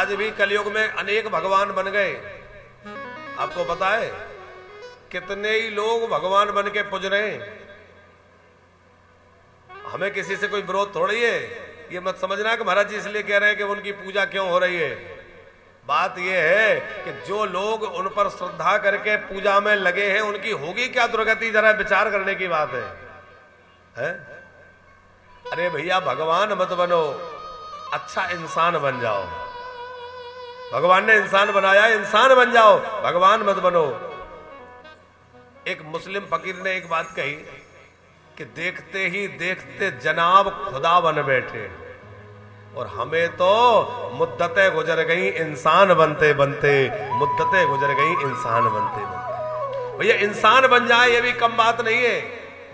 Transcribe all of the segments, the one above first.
आज भी कलयुग में अनेक भगवान बन गए। आपको पता है कितने ही लोग भगवान बन के पूज रहे हैं। हमें किसी से कोई विरोध थोड़ी है। ये मत समझना कि महाराज जी इसलिए कह रहे हैं कि उनकी पूजा क्यों हो रही है। बात यह है कि जो लोग उन पर श्रद्धा करके पूजा में लगे हैं उनकी होगी क्या दुर्गति, जरा विचार करने की बात है? अरे भैया भगवान मत बनो, अच्छा इंसान बन जाओ। भगवान ने इंसान बनाया, इंसान बन जाओ, भगवान मत बनो। एक मुस्लिम फकीर ने एक बात कही कि देखते ही देखते जनाब खुदा बन बैठे, और हमें तो मुद्दतें गुजर गई इंसान बनते बनते, मुद्दतें गुजर गई इंसान बनते बनते। भैया इंसान बन जाए ये भी कम बात नहीं है।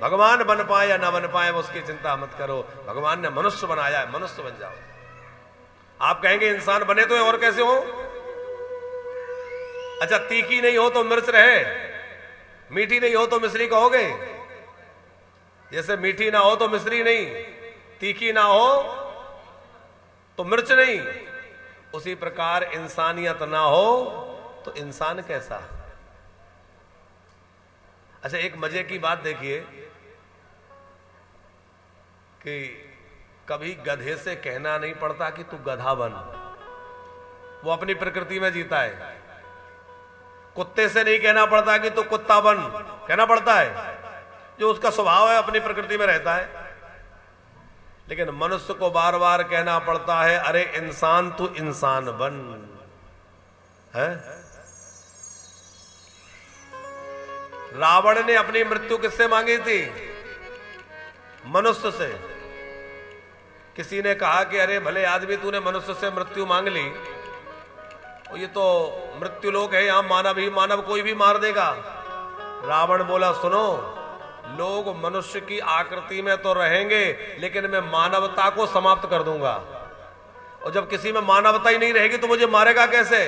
भगवान बन पाए या ना बन पाए उसकी चिंता मत करो। भगवान ने मनुष्य बनाया है, मनुष्य बन जाओ। आप कहेंगे इंसान बने तो और कैसे हो? अच्छा तीखी नहीं हो तो मिर्च रहे, मीठी नहीं हो तो मिश्री कहोगे? जैसे मीठी ना हो तो मिश्री नहीं, तीखी ना हो तो मिर्च नहीं, उसी प्रकार इंसानियत ना हो तो इंसान कैसा? अच्छा एक मजे की बात देखिए कि कभी गधे से कहना नहीं पड़ता कि तू गधा बन, वो अपनी प्रकृति में जीता है। कुत्ते से नहीं कहना पड़ता कि तू कुत्ता बन, कहना पड़ता है, जो उसका स्वभाव है अपनी प्रकृति में रहता है। लेकिन मनुष्य को बार बार कहना पड़ता है अरे इंसान तू इंसान बन है। रावण ने अपनी मृत्यु किससे मांगी थी? मनुष्य से। किसी ने कहा कि अरे भले आदमी तूने मनुष्य से मृत्यु मांग ली, और ये तो मृत्यु लोक है, यहां मानव ही मानव कोई भी मार देगा। रावण बोला सुनो, लोग मनुष्य की आकृति में तो रहेंगे लेकिन मैं मानवता को समाप्त कर दूंगा, और जब किसी में मानवता ही नहीं रहेगी तो मुझे मारेगा कैसे?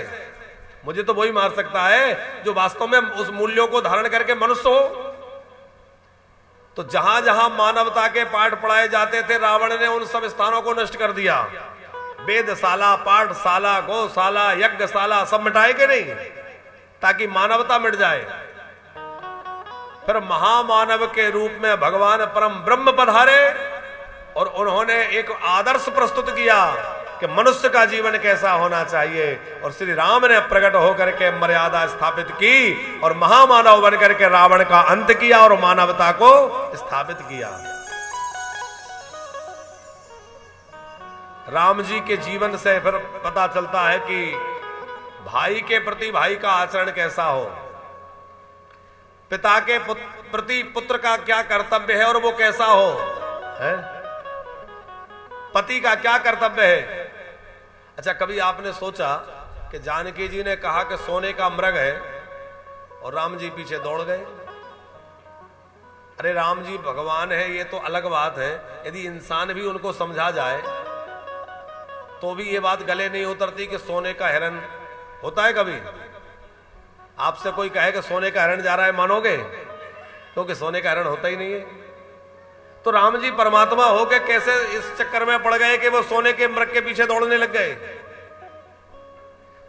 मुझे तो वही मार सकता है जो वास्तव में उस मूल्यों को धारण करके मनुष्य हो। तो जहां जहां मानवता के पाठ पढ़ाए जाते थे रावण ने उन सब स्थानों को नष्ट कर दिया। वेदशाला, पाठशाला, गौशाला, यज्ञशाला सब मिटाए के नहीं, ताकि मानवता मिट जाए। फिर महामानव के रूप में भगवान परम ब्रह्म पधारे और उन्होंने एक आदर्श प्रस्तुत किया कि मनुष्य का जीवन कैसा होना चाहिए, और श्री राम ने प्रकट होकर के मर्यादा स्थापित की और महामानव बनकर के रावण का अंत किया और मानवता को स्थापित किया। राम जी के जीवन से फिर पता चलता है कि भाई के प्रति भाई का आचरण कैसा हो, पिता के प्रति पुत्र का क्या कर्तव्य है और वो कैसा हो, है? पति का क्या कर्तव्य है। अच्छा कभी आपने सोचा कि जानकी जी ने कहा कि सोने का मृग है और राम जी पीछे दौड़ गए? अरे राम जी भगवान है ये तो अलग बात है, यदि इंसान भी उनको समझा जाए तो भी ये बात गले नहीं उतरती कि सोने का हिरण होता है। कभी आपसे कोई कहे कि सोने का हिरण जा रहा है, मानोगे? क्योंकि सोने का हिरण होता ही नहीं है। तो राम जी परमात्मा हो के कैसे इस चक्कर में पड़ गए कि वो सोने के मृग के पीछे दौड़ने लग गए?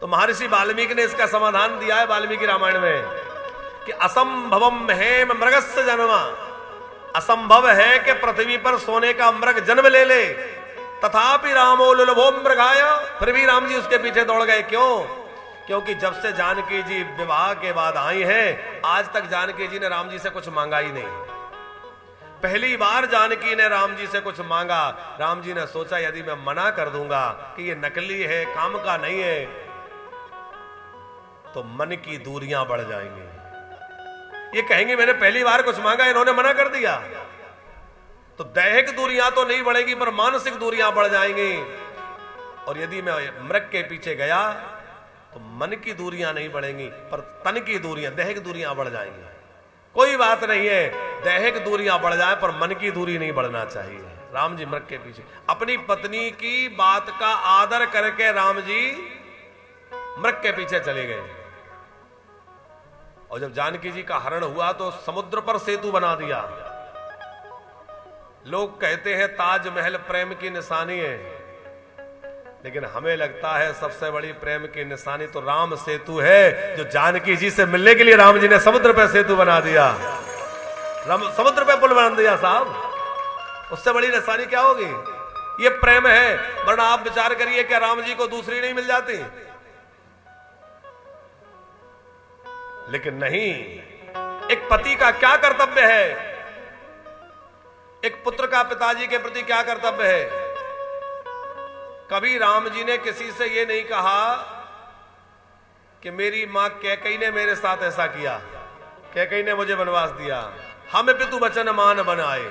तो महर्षि वाल्मीकि ने इसका समाधान दिया है वाल्मीकि रामायण में कि असंभवम हेम मृगस्य जन्मा, असंभव है कि पृथ्वी पर सोने का मृग जन्म ले ले, तथापि रामो लुलभो मृगाय, फिर भी राम जी उसके पीछे दौड़ गए। क्यों? क्योंकि जब से जानकी जी विवाह के बाद आई हैं, आज तक जानकी जी ने राम जी से कुछ मांगा ही नहीं। पहली बार जानकी ने राम जी से कुछ मांगा। राम जी ने सोचा यदि मैं मना कर दूंगा कि ये नकली है, काम का नहीं है, तो मन की दूरियां बढ़ जाएंगी। ये कहेंगे मैंने पहली बार कुछ मांगा, इन्होंने मना कर दिया, तो दैहिक दूरियां तो नहीं बढ़ेगी पर मानसिक दूरियां बढ़ जाएंगी। और यदि मैं मृग के पीछे गया तो मन की दूरियां नहीं बढ़ेंगी पर तन की दूरियां, दैहिक दूरियां बढ़ जाएंगी। कोई बात नहीं है, दैहिक दूरियां बढ़ जाए पर मन की दूरी नहीं बढ़ना चाहिए। राम जी मृग के पीछे, अपनी पत्नी की बात का आदर करके राम जी मृग के पीछे चले गए। और जब जानकी जी का हरण हुआ तो समुद्र पर सेतु बना दिया। लोग कहते हैं ताजमहल प्रेम की निशानी है, लेकिन हमें लगता है सबसे बड़ी प्रेम की निशानी तो राम सेतु है, जो जानकी जी से मिलने के लिए राम जी ने समुद्र पे सेतु बना दिया, समुद्र पे पुल बना दिया साहब। उससे बड़ी निशानी क्या होगी? ये प्रेम है। वरना आप विचार करिए, क्या राम जी को दूसरी नहीं मिल जाती? लेकिन नहीं। एक पति का क्या कर्तव्य है, एक पुत्र का पिताजी के प्रति क्या कर्तव्य है? कभी राम जी ने किसी से यह नहीं कहा कि मेरी मां कैकेयी ने मेरे साथ ऐसा किया, कैकेयी ने मुझे वनवास दिया, हमें पितु वचन मान बनाए।